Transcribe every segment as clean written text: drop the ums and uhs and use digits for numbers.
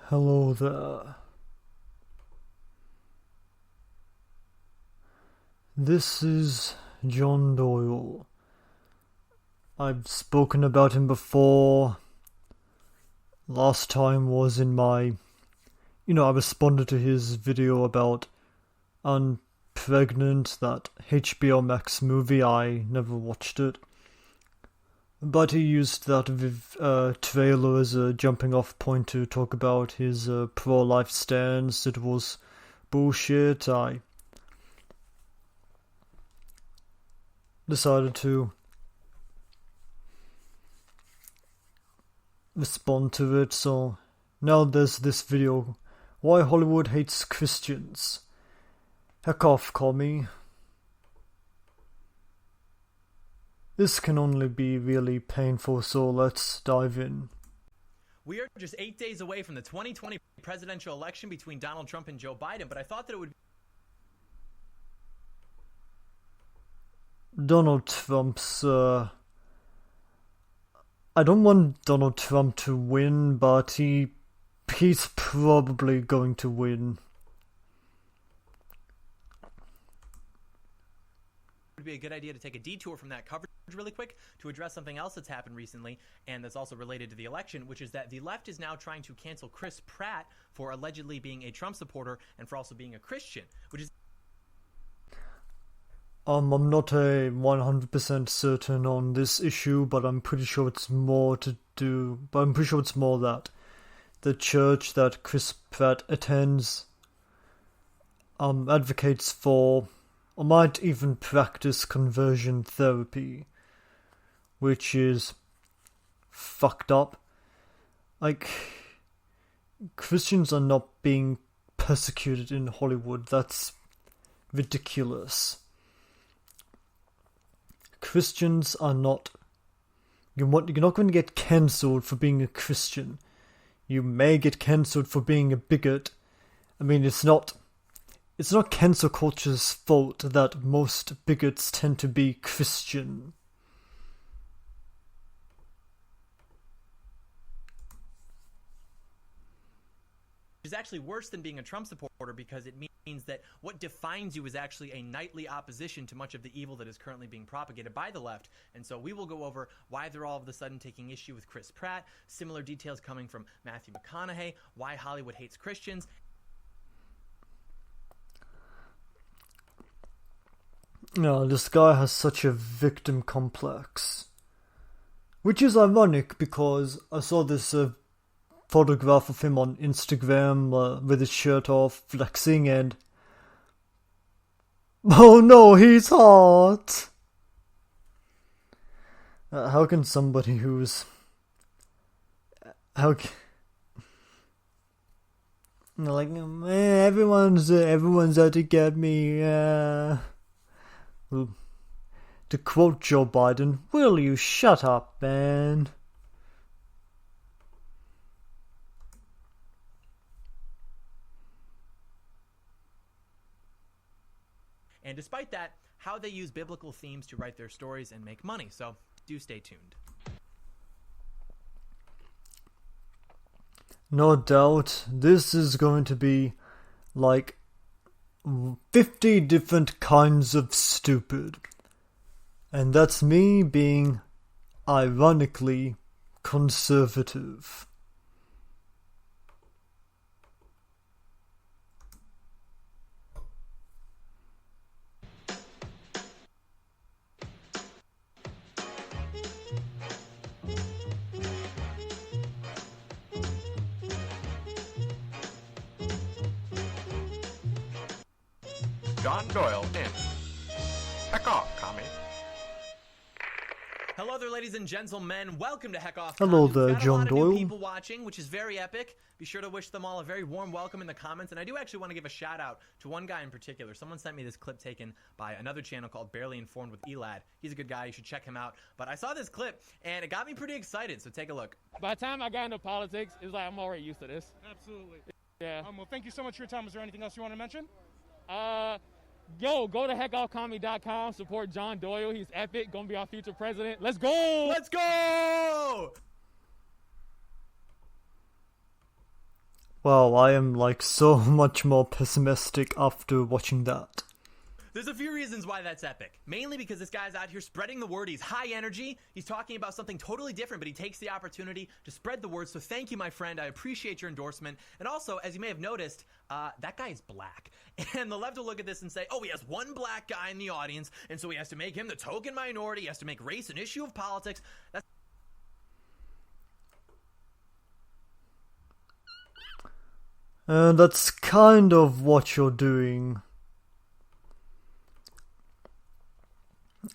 Hello there. This is John Doyle. I've spoken about him before. Last time was in my... I responded to his video about Unpregnant, that HBO Max movie. I never watched it. But he used that trailer as a jumping off point to talk about his pro-life stance. It was bullshit. I decided to respond to it, so now there's this video. Why Hollywood hates Christians. Heck off, commie. This can only be really painful, so let's dive in. We are just 8 days away from the 2020 presidential election between Donald Trump and Joe Biden, but I thought that it would... Donald Trump's, I don't want Donald Trump to win, but he's probably going to win. It would be a good idea to take a detour from that coverage really quick to address something else that's happened recently and that's also related to the election, which is that the left is now trying to cancel Chris Pratt for allegedly being a Trump supporter and for also being a Christian, which is... I'm not 100% certain on this issue, but I'm pretty sure it's more that the church that Chris Pratt attends advocates for, or might even practice, conversion therapy, which is fucked up. Like, Christians are not being persecuted in Hollywood. That's ridiculous. Christians are not... You're not going to get cancelled for being a Christian. You may get cancelled for being a bigot. I mean, it's not cancel culture's fault that most bigots tend to be Christian. Is actually worse than being a Trump supporter, because it means that what defines you is actually a nightly opposition to much of the evil that is currently being propagated by the left. And so we will go over why they're all of a sudden taking issue with Chris Pratt, similar details coming from Matthew McConaughey, why Hollywood hates Christians. No, this guy has such a victim complex. Which is ironic, because I saw this photograph of him on Instagram with his shirt off, flexing, and... Oh no, he's hot! How can somebody who's... Like, everyone's out to get me, To quote Joe Biden, will you shut up, man? And despite that, how they use biblical themes to write their stories and make money. So do stay tuned. No doubt, this is going to be like 50 different kinds of stupid. And that's me being ironically conservative. John Doyle in. Heck off, commie. Hello there, ladies and gentlemen. Welcome to Heck Off. Hello We've there, got John a lot of Doyle. new people watching, which is very epic. Be sure to wish them all a very warm welcome in the comments. And I do actually want to give a shout out to one guy in particular. Someone sent me this clip taken by another channel called Barely Informed with Elad. He's a good guy. You should check him out. But I saw this clip and it got me pretty excited. So take a look. By the time I got into politics, it's like I'm already used to this. Absolutely. Yeah. Well, thank you so much for your time. Is there anything else you want to mention? Yo, go to heckoffcommie.com, support John Doyle. He's epic, gonna be our future president. Let's go! Let's go! Wow, I am like so much more pessimistic after watching that. There's a few reasons why that's epic. Mainly because this guy's out here spreading the word. He's high energy. He's talking about something totally different, but he takes the opportunity to spread the word. So thank you, my friend. I appreciate your endorsement. And also, as you may have noticed, that guy is black. And the left will look at this and say, oh, he has one black guy in the audience, and so he has to make him the token minority. He has to make race an issue of politics. That's kind of what you're doing.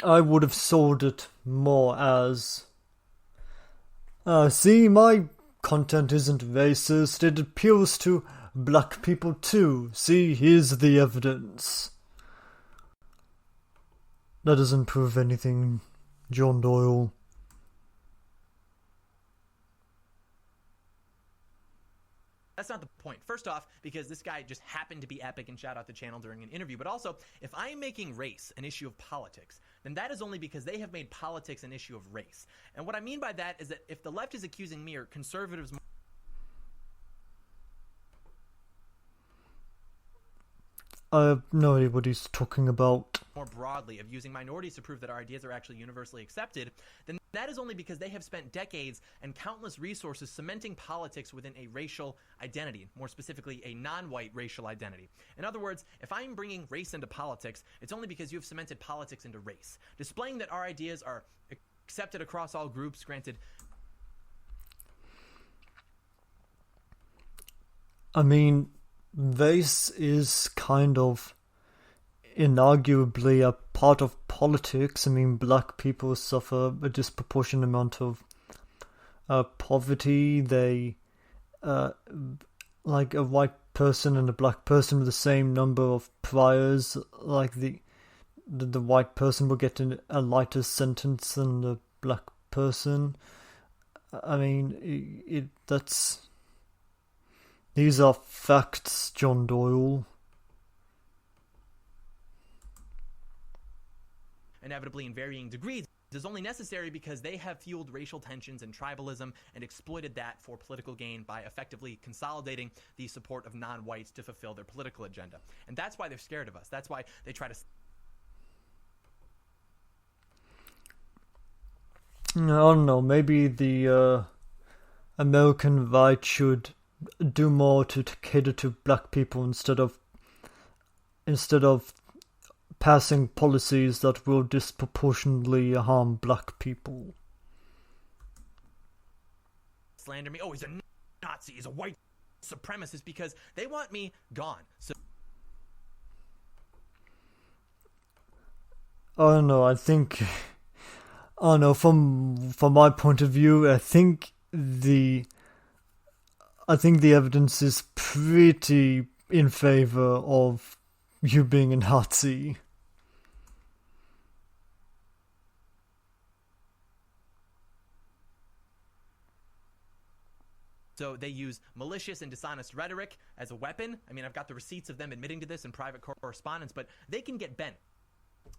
I would have sold it more as, see, my content isn't racist, it appeals to black people too. See, here's the evidence. That doesn't prove anything, John Doyle. That's not the point. First off, because this guy just happened to be epic and shout out the channel during an interview. But also, if I am making race an issue of politics, then that is only because they have made politics an issue of race. And what I mean by that is that if the left is accusing me or conservatives I have no idea what he's talking about. more broadly of using minorities to prove that our ideas are actually universally accepted, then that is only because they have spent decades and countless resources cementing politics within a racial identity, more specifically a non-white racial identity. In other words, if I'm bringing race into politics, it's only because you have cemented politics into race, displaying that our ideas are accepted across all groups. Granted, I mean, race is kind of inarguably a part of politics. I mean, black people suffer a disproportionate amount of poverty. They, like a white person and a black person with the same number of priors, like the white person will get a lighter sentence than the black person. I mean, these are facts, John Doyle. inevitably in varying degrees, is only necessary because they have fueled racial tensions and tribalism and exploited that for political gain by effectively consolidating the support of non-whites to fulfill their political agenda. And that's why they're scared of us. That's why they try to... I don't know, maybe the American right should do more to cater to black people instead of passing policies that will disproportionately harm black people. slander me. Oh, he's a Nazi. He's a white supremacist because they want me gone. So I don't know. I think, I don't know. From my point of view, I think the evidence is pretty in favor of you being a Nazi. So they use malicious and dishonest rhetoric as a weapon. I mean, I've got the receipts of them admitting to this in private correspondence, but they can get bent.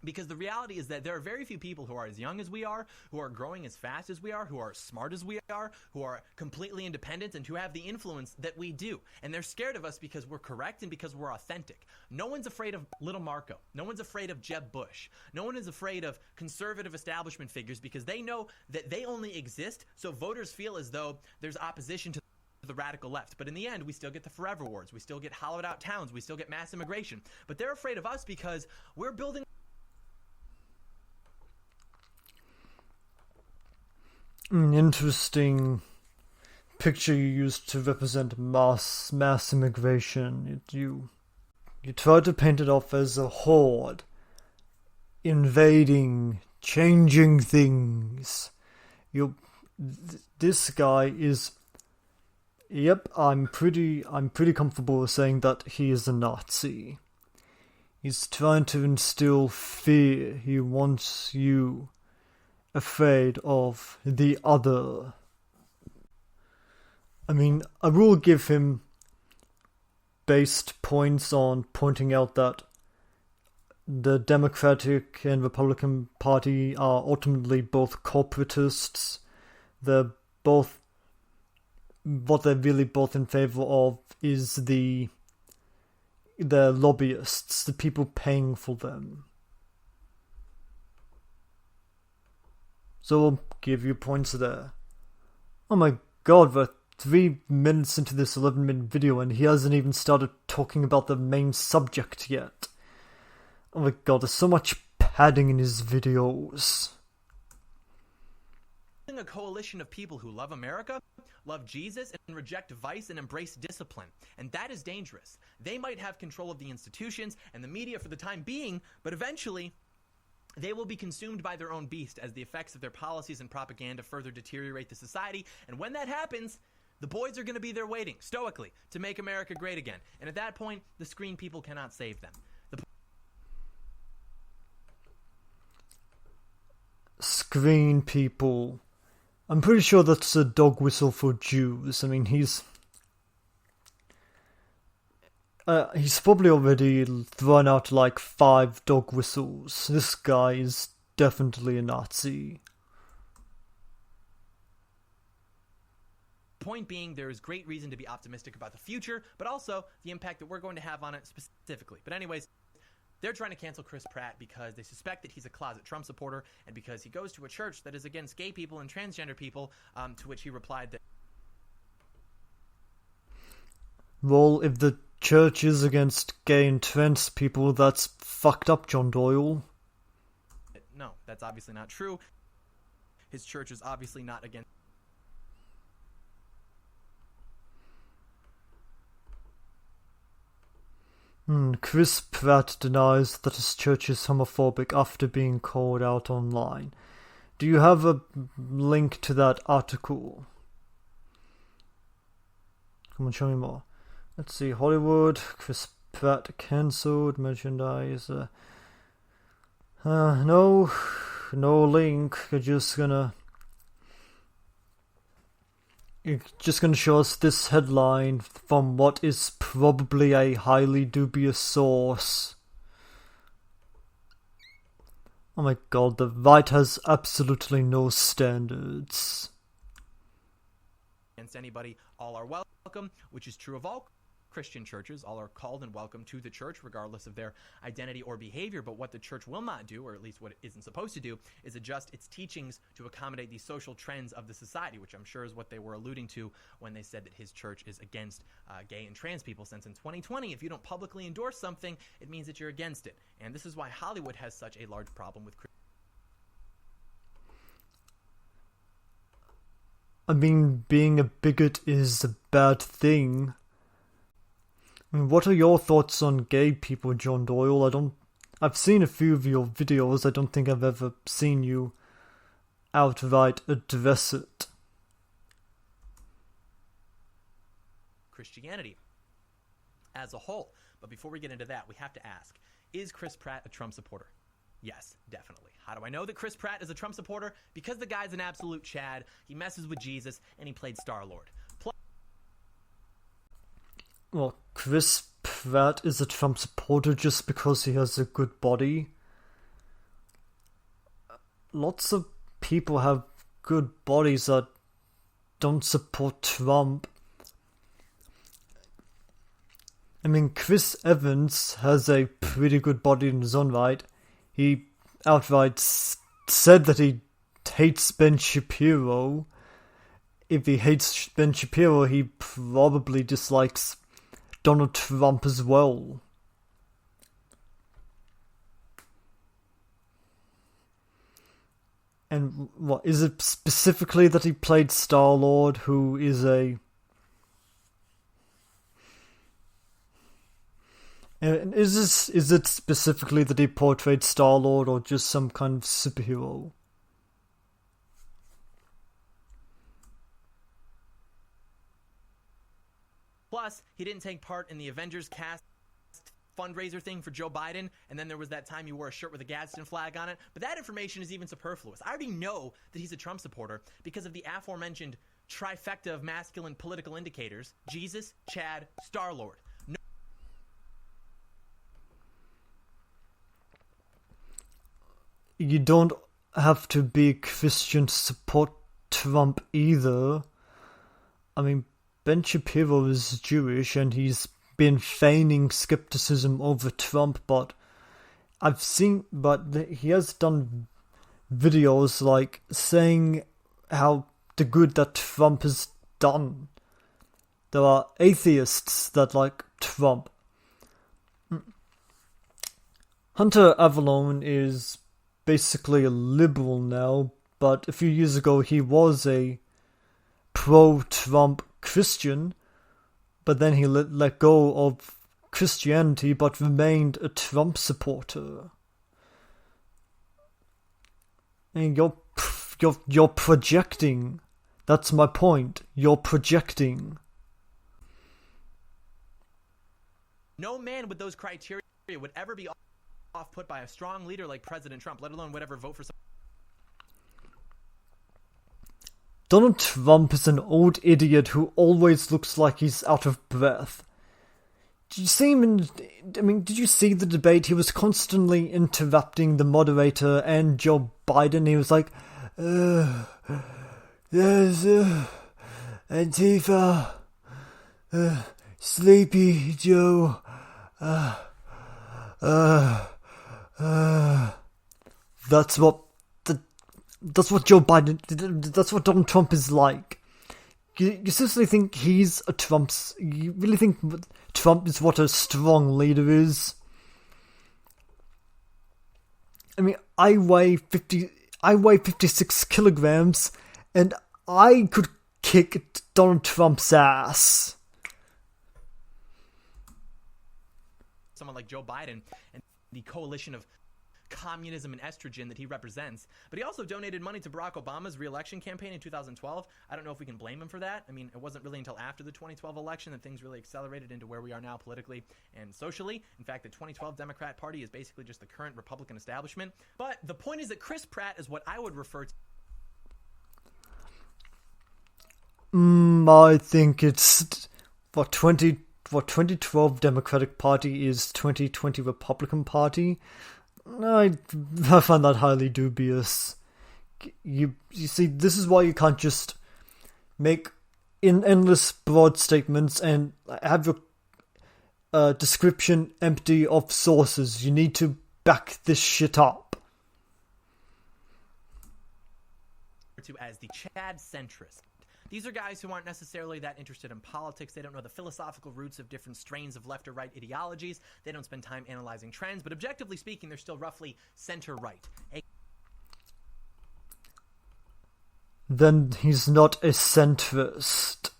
Because the reality is that there are very few people who are as young as we are, who are growing as fast as we are, who are as smart as we are, who are completely independent, and who have the influence that we do. And they're scared of us because we're correct and because we're authentic. No one's afraid of Little Marco. No one's afraid of Jeb Bush. No one is afraid of conservative establishment figures because they know that they only exist so voters feel as though there's opposition to the radical left. But in the end, we still get the forever wars. We still get hollowed out towns. We still get mass immigration. But they're afraid of us because we're building Interesting picture you used to represent mass immigration. You try to paint it off as a horde invading, changing things. This guy is. Yep, I'm pretty comfortable with saying that he is a Nazi. He's trying to instill fear. He wants you afraid of the other. I mean, I will give him based points on pointing out that the Democratic and Republican Party are ultimately both corporatists. They're both what they're really both in favor of is the lobbyists, the people paying for them. So I'll give you points there. Oh my god, we're 3 minutes into this 11-minute video and he hasn't even started talking about the main subject yet. Oh my god, there's so much padding in his videos. A coalition of people who love America, love Jesus, and reject vice and embrace discipline. And that is dangerous. They might have control of the institutions and the media for the time being, but eventually they will be consumed by their own beast as the effects of their policies and propaganda further deteriorate the society. And when that happens, the boys are going to be there waiting, stoically, to make America great again. And at that point, the screen people cannot save them. Screen people. I'm pretty sure that's a dog whistle for Jews. I mean, he's probably already thrown out like 5 dog whistles. This guy is definitely a Nazi. Point being, there is great reason to be optimistic about the future, but also the impact that we're going to have on it specifically. But anyways, they're trying to cancel Chris Pratt because they suspect that he's a closet Trump supporter and because he goes to a church that is against gay people and transgender people, to which he replied that... Well, if the church is against gay and trans people, that's fucked up, John Doyle. No, that's obviously not true. His church is obviously not against... Chris Pratt denies that his church is homophobic after being called out online. Do you have a link to that article? Come on, show me more. Let's see, Hollywood, Chris Pratt cancelled, merchandise. No link. You're just gonna show us this headline from what is probably a highly dubious source. Oh my god, the right has absolutely no standards. Against anybody, all are welcome, which is true of all Christian churches. All are called and welcome to the church, regardless of their identity or behavior. But what the church will not do, or at least what it isn't supposed to do, is adjust its teachings to accommodate the social trends of the society, which I'm sure is what they were alluding to when they said that his church is against gay and trans people. Since in 2020, if you don't publicly endorse something, it means that you're against it. And this is why Hollywood has such a large problem with I mean, being a bigot is a bad thing. I mean, what are your thoughts on gay people, John Doyle? I've seen a few of your videos. I don't think I've ever seen you outright address it. Christianity as a whole. But before we get into that, we have to ask, is Chris Pratt a Trump supporter? Yes, definitely. How do I know that Chris Pratt is a Trump supporter? Because the guy's an absolute Chad. He messes with Jesus, and he played Star-Lord. Well, Chris Pratt is a Trump supporter just because he has a good body. Lots of people have good bodies that don't support Trump. I mean, Chris Evans has a pretty good body in his own right. He outright said that he hates Ben Shapiro. If he hates Ben Shapiro, he probably dislikes Donald Trump as well. And what is it specifically that he played Star-Lord, who is a... And is it specifically that he portrayed Star-Lord or just some kind of superhero? Plus, he didn't take part in the Avengers cast fundraiser thing for Joe Biden, and then there was that time he wore a shirt with a Gadsden flag on it. But that information is even superfluous. I already know that he's a Trump supporter because of the aforementioned trifecta of masculine political indicators: Jesus, Chad, Star-Lord. You don't have to be a Christian to support Trump either. I mean, Ben Shapiro is Jewish and he's been feigning skepticism over Trump, but he has done videos like saying how the good that Trump has done. There are atheists that like Trump. Hunter Avallone is basically a liberal now, but a few years ago he was a pro-Trump Christian, but then he let go of Christianity but remained a Trump supporter. And you're projecting. That's my point. You're projecting. No man with those criteria would ever be off-put by a strong leader like President Trump, let alone would ever vote for someone. Donald Trump is an old idiot who always looks like he's out of breath. Did you see him did you see the debate? He was constantly interrupting the moderator and Joe Biden. He was like, there's Antifa, Sleepy Joe, that's what Joe Biden, that's what Donald Trump is like. You seriously think he's a you really think Trump is what a strong leader is? I mean, I weigh 56 kilograms, and I could kick Donald Trump's ass. Someone like Joe Biden and the coalition of communism and estrogen that he represents. But he also donated money to Barack Obama's re-election campaign in 2012. I don't know if we can blame him for that. I mean, it wasn't really until after the 2012 election that things really accelerated into where we are now politically and socially. In fact, the 2012 Democrat Party is basically just the current Republican establishment. But the point is that Chris Pratt is what I would refer to. I think it's what 2012 Democratic Party is 2020 Republican Party. I find that highly dubious. You see, this is why you can't just make endless broad statements and have your description empty of sources. You need to back this shit up. As the Chad centrist. These are guys who aren't necessarily that interested in politics. They don't know the philosophical roots of different strains of left or right ideologies. They don't spend time analyzing trends. But objectively speaking, they're still roughly center-right. Then he's not a centrist.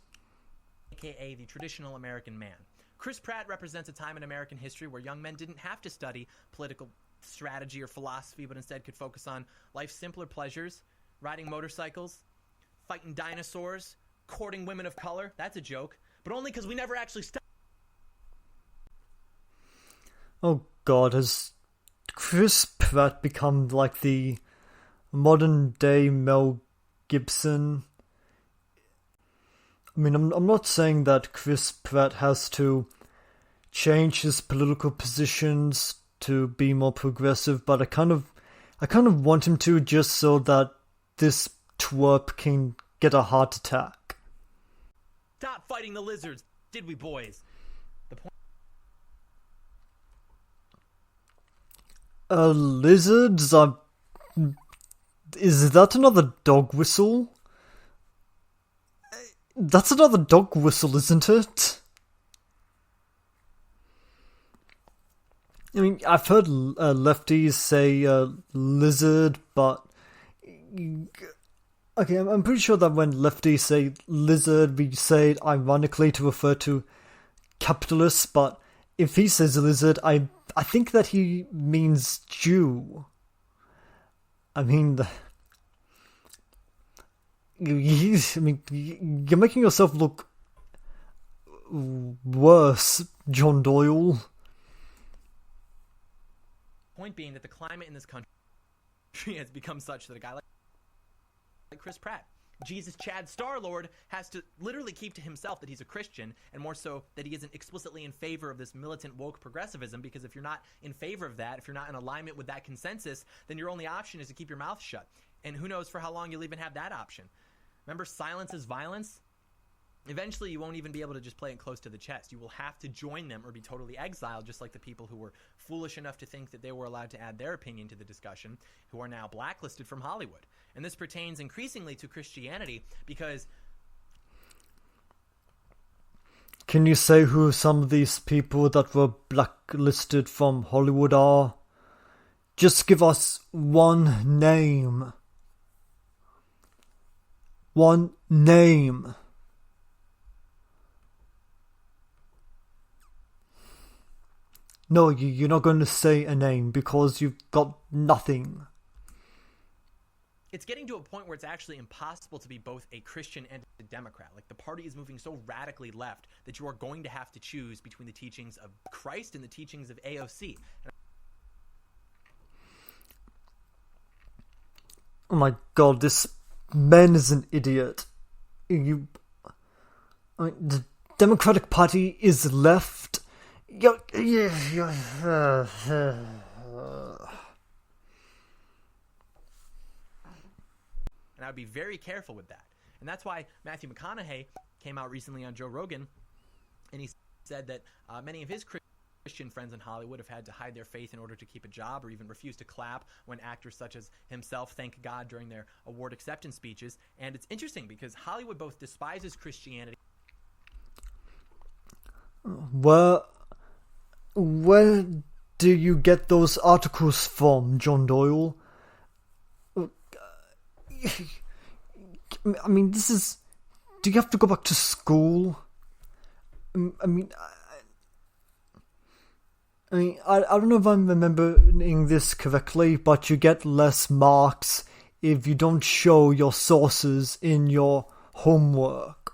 AKA the traditional American man. Chris Pratt represents a time in American history where young men didn't have to study political strategy or philosophy, but instead could focus on life's simpler pleasures, riding motorcycles, fighting dinosaurs, courting women of color. That's a joke. But only because we never actually studied. Oh God, has Chris Pratt become like the modern day Mel Gibson? I mean, I'm not saying that Chris Pratt has to change his political positions to be more progressive, but I kind of want him to, just so that this twerp can get a heart attack. Stop fighting the lizards, did we, boys? The point. Lizards are. Is that another dog whistle? That's another dog whistle, isn't it? I mean, I've heard lefties say lizard, but. Okay, I'm pretty sure that when lefties say lizard, we say it ironically to refer to capitalists, but if he says lizard, I think that he means Jew. I mean, you're making yourself look worse, John Doyle. Point being that the climate in this country has become such that a guy like Chris Pratt, Jesus Chad Star-Lord, has to literally keep to himself that he's a Christian, and more so that he isn't explicitly in favor of this militant woke progressivism, because if you're not in favor of that, if you're not in alignment with that consensus, then your only option is to keep your mouth shut. And who knows for how long you'll even have that option. Remember, silence is violence? Eventually, you won't even be able to just play it close to the chest. You will have to join them or be totally exiled, just like the people who were foolish enough to think that they were allowed to add their opinion to the discussion, who are now blacklisted from Hollywood. And this pertains increasingly to Christianity because... Can you say who some of these people that were blacklisted from Hollywood are? Just give us one name. One name. No, you're not going to say a name because you've got nothing. It's getting to a point where it's actually impossible to be both a Christian and a Democrat. Like, the party is moving so radically left that you are going to have to choose between the teachings of Christ and the teachings of AOC. Oh my god, this man is an idiot. The Democratic Party is left. And I would be very careful with that. And that's why Matthew McConaughey came out recently on Joe Rogan, and he said that many of his Christian friends in Hollywood have had to hide their faith in order to keep a job or even refuse to clap when actors such as himself thank God during their award acceptance speeches. And it's interesting because Hollywood both despises Christianity. Where do you get those articles from, John Doyle? I mean, this is... Do you have to go back to school? I don't know if I'm remembering this correctly, but you get less marks if you don't show your sources in your homework.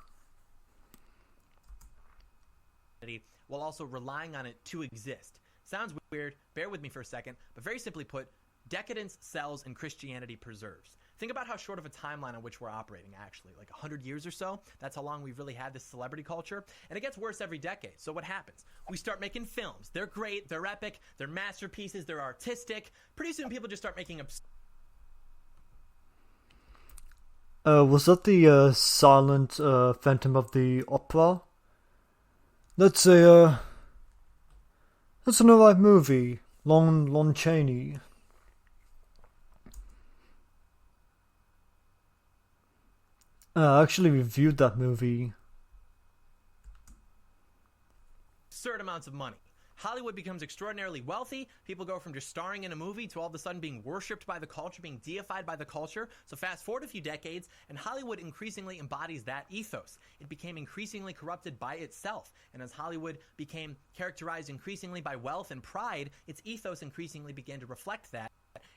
While also relying on it to exist. Sounds weird, bear with me for a second, but very simply put, decadence sells and Christianity preserves. Think about how short of a timeline on which we're operating, actually. Like 100 years or so. That's how long we've really had this celebrity culture. And it gets worse every decade. So what happens? We start making films. They're great. They're epic. They're masterpieces. They're artistic. Pretty soon people just start making... Was that the silent Phantom of the Opera? That's an alright movie. Lon Chaney. I actually reviewed that movie. Absurd amounts of money. Hollywood becomes extraordinarily wealthy. People go from just starring in a movie to all of a sudden being worshipped by the culture, being deified by the culture. So fast forward a few decades, and Hollywood increasingly embodies that ethos. It became increasingly corrupted by itself. And as Hollywood became characterized increasingly by wealth and pride, its ethos increasingly began to reflect that.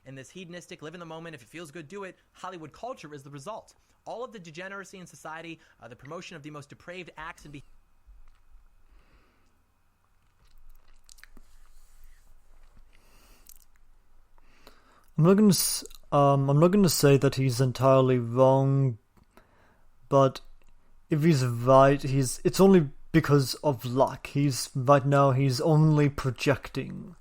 And this hedonistic, live in the moment, if it feels good, do it, Hollywood culture is the result. All of the degeneracy in society, the promotion of the most depraved acts and behaviors. I'm not gonna say that he's entirely wrong, but if he's right, it's only because of luck. He's only projecting.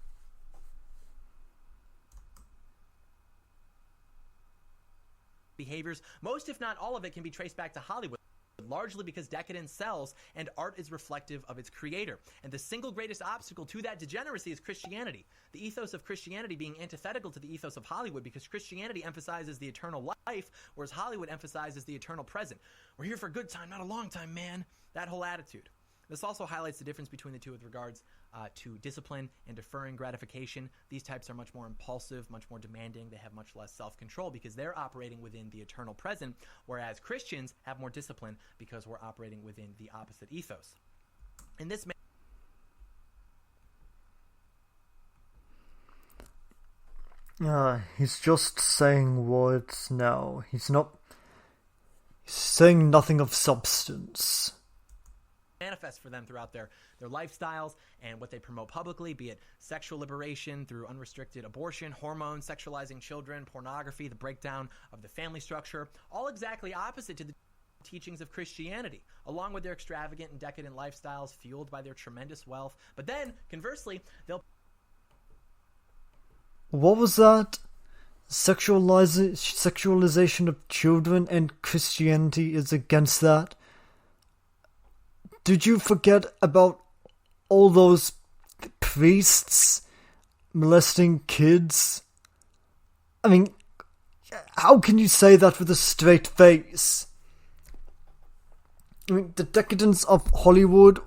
Behaviors, most if not all of it can be traced back to Hollywood, largely because decadence sells and art is reflective of its creator. And the single greatest obstacle to that degeneracy is Christianity. The ethos of Christianity being antithetical to the ethos of Hollywood, because Christianity emphasizes the eternal life, whereas Hollywood emphasizes the eternal present. We're here for a good time, not a long time, man. That whole attitude. This also highlights the difference between the two with regards to discipline and deferring gratification. These types are much more impulsive, much more demanding. They have much less self-control because they're operating within the eternal present, whereas Christians have more discipline because we're operating within the opposite ethos. And this he's just saying words now. He's saying nothing of substance. Manifest for them throughout their lifestyles and what they promote publicly, be it sexual liberation through unrestricted abortion, hormones, sexualizing children, pornography, the breakdown of the family structure, all exactly opposite to the teachings of Christianity, along with their extravagant and decadent lifestyles fueled by their tremendous wealth. But then, conversely, they'll... What was that? Sexualization of children, and Christianity is against that? did you forget about all those priests molesting kids? I mean, how can you say that with a straight face? I mean, the decadence of Hollywood.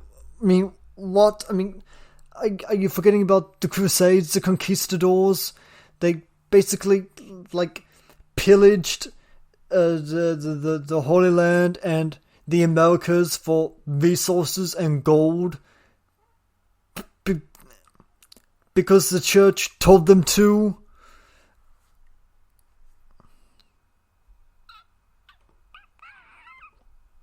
I mean, what? I mean, are you forgetting about the Crusades, the conquistadors? They basically, like, pillaged the Holy Land and the Americas for resources and gold because the church told them to.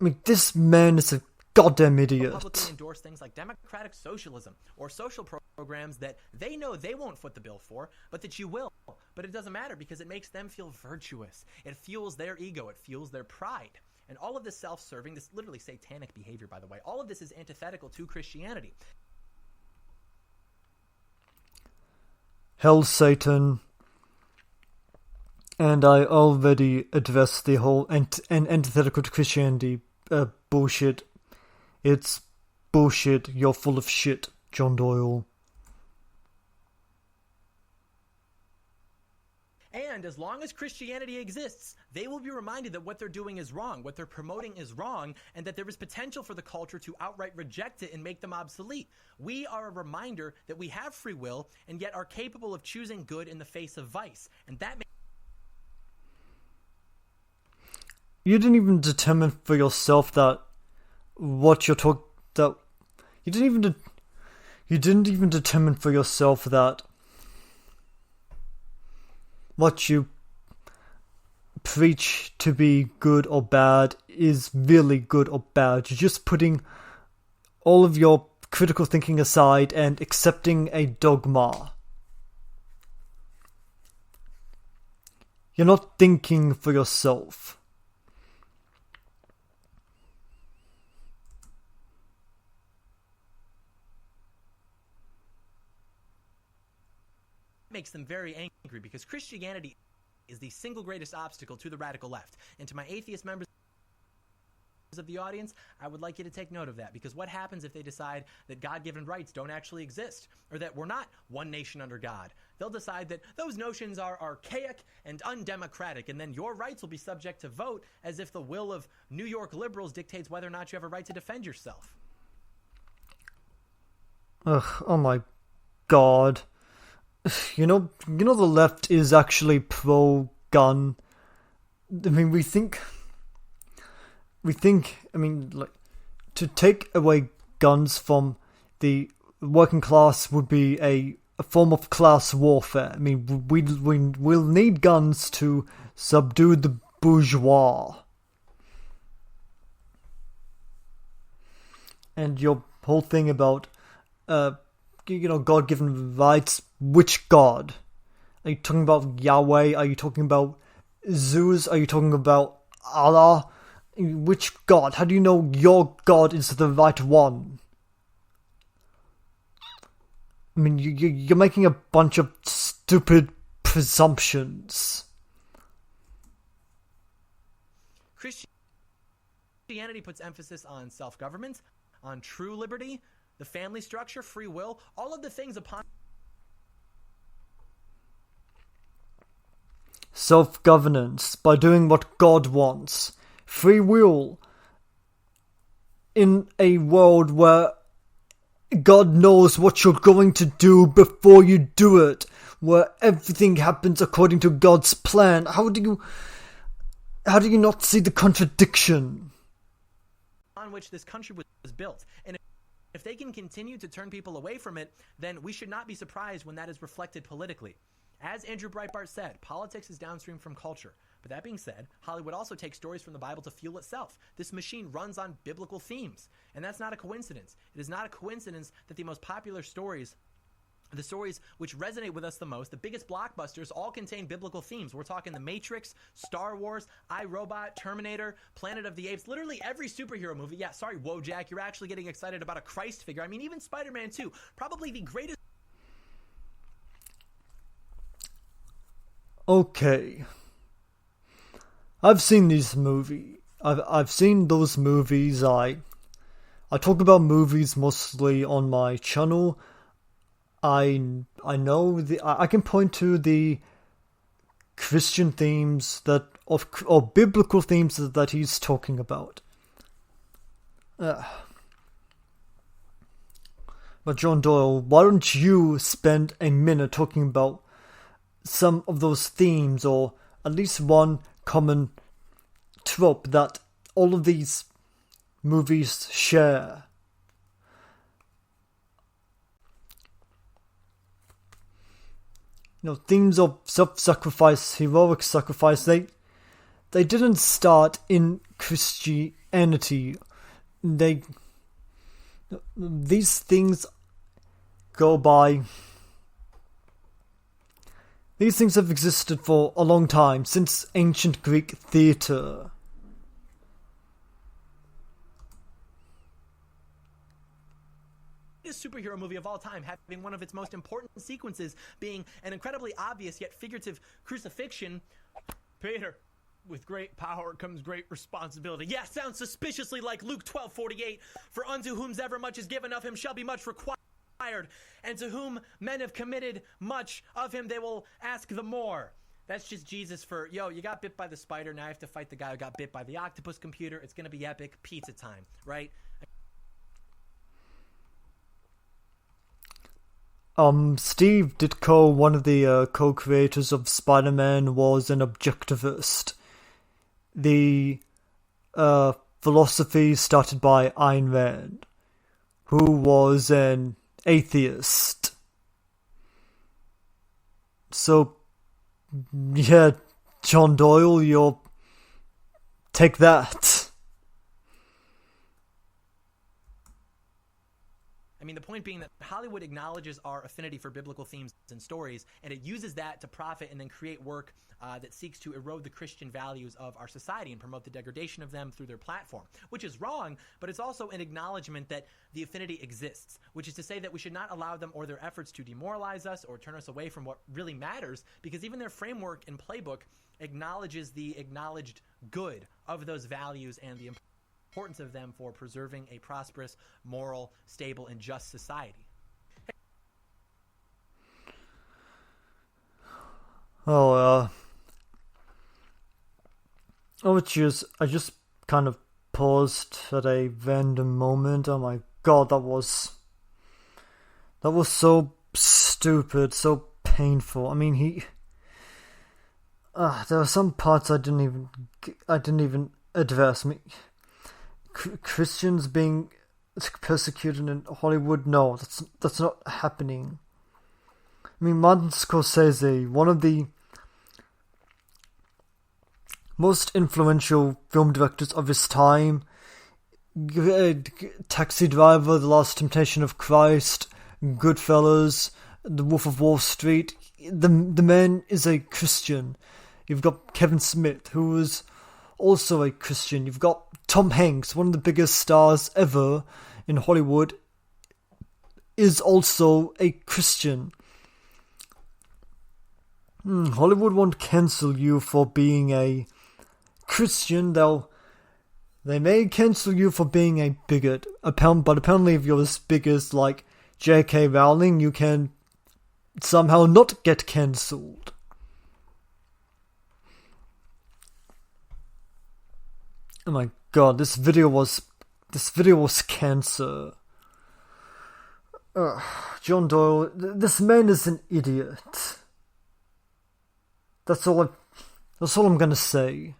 I mean, this man is a goddamn idiot. Publicly endorse things like democratic socialism or social programs that they know they won't foot the bill for, but that you will. But it doesn't matter because it makes them feel virtuous. It fuels their ego. It fuels their pride. And all of this self-serving, this literally satanic behavior, by the way, all of this is antithetical to Christianity. Hell, Satan. And I already addressed the whole antithetical to Christianity bullshit. It's bullshit. You're full of shit, John Doyle. And as long as Christianity exists, they will be reminded that what they're doing is wrong, what they're promoting is wrong, and that there is potential for the culture to outright reject it and make them obsolete. We are a reminder that we have free will and yet are capable of choosing good in the face of vice. And that makes you didn't even determine for yourself that what you're talking that you didn't even determine for yourself that what you preach to be good or bad is really good or bad. You're just putting all of your critical thinking aside and accepting a dogma. You're not thinking for yourself. makes them very angry because Christianity is the single greatest obstacle to the radical left. And to my atheist members of the audience, I would like you to take note of that, because what happens if they decide that God-given rights don't actually exist, or that we're not one nation under God? They'll decide that those notions are archaic and undemocratic, and then your rights will be subject to vote as if the will of New York liberals dictates whether or not you have a right to defend yourself. Ugh, oh my god. You know the left is actually pro-gun. I mean, we think, I mean, like, to take away guns from the working class would be a form of class warfare. I mean, we'll need guns to subdue the bourgeois. And your whole thing about, God-given rights, which God? Are you talking about Yahweh? Are you talking about Zeus? Are you talking about Allah? Which God? How do you know your God is the right one? I mean, you're making a bunch of stupid presumptions. Christianity puts emphasis on self-government, on true liberty, the family structure, free will, all of the things upon self-governance by doing what God wants. Free will in a world where God knows what you're going to do before you do it, where everything happens according to God's plan. How do you not see the contradiction? On which this country was built. And if they can continue to turn people away from it, then we should not be surprised when that is reflected politically. As Andrew Breitbart said, politics is downstream from culture. But that being said, Hollywood also takes stories from the Bible to fuel itself. This machine runs on biblical themes. And that's not a coincidence. It is not a coincidence that the most popular stories, the stories which resonate with us the most, the biggest blockbusters, all contain biblical themes. We're talking The Matrix, Star Wars, I, Robot, Terminator, Planet of the Apes, literally every superhero movie. Yeah, sorry, Wojak, you're actually getting excited about a Christ figure. I mean, even Spider-Man 2, probably the greatest. Okay. I've seen these movies. I've seen those movies. I I talk about movies mostly on my channel. I know I can point to the Christian themes or biblical themes that he's talking about. But John Doyle, why don't you spend a minute talking about some of those themes, or at least one common trope that all of these movies share? Themes of self-sacrifice, heroic sacrifice, they didn't start in Christianity. These things go by. These things have existed for a long time, since ancient Greek theatre. Superhero movie of all time, having one of its most important sequences being an incredibly obvious yet figurative crucifixion. Peter, with great power comes great responsibility. Yeah, sounds suspiciously like Luke 12:48. For unto whomsoever much is given of him shall be much required, and to whom men have committed much of him they will ask the more. That's just Jesus for, yo, you got bit by the spider, now you have to fight the guy who got bit by the octopus computer. It's gonna be epic. Pizza time, right? Steve Ditko, one of the co-creators of Spider-Man, was an objectivist. The philosophy started by Ayn Rand, who was an atheist. So, yeah, John Doyle, you'll take that. I mean, the point being that Hollywood acknowledges our affinity for biblical themes and stories, and it uses that to profit and then create work that seeks to erode the Christian values of our society and promote the degradation of them through their platform, which is wrong, but it's also an acknowledgement that the affinity exists, which is to say that we should not allow them or their efforts to demoralize us or turn us away from what really matters, because even their framework and playbook acknowledges the acknowledged good of those values and the importance of them for preserving a prosperous, moral, stable, and just society. I just kind of paused at a random moment. Oh my god, that was so stupid, so painful. I mean, there are some parts I didn't even address. I mean, Christians being persecuted in Hollywood, no, that's not happening. I mean, Martin Scorsese, one of the most influential film directors of his time, Taxi Driver, The Last Temptation of Christ, Goodfellas, The Wolf of Wall Street, the man is a Christian. You've got Kevin Smith, who is also a Christian. You've got Tom Hanks, one of the biggest stars ever in Hollywood, is also a Christian. Hollywood won't cancel you for being a Christian. They may cancel you for being a bigot. But apparently if you're as big as like J.K. Rowling, you can somehow not get cancelled. Oh my god, this video was cancer. John Doyle, this man is an idiot. That's all I'm gonna say.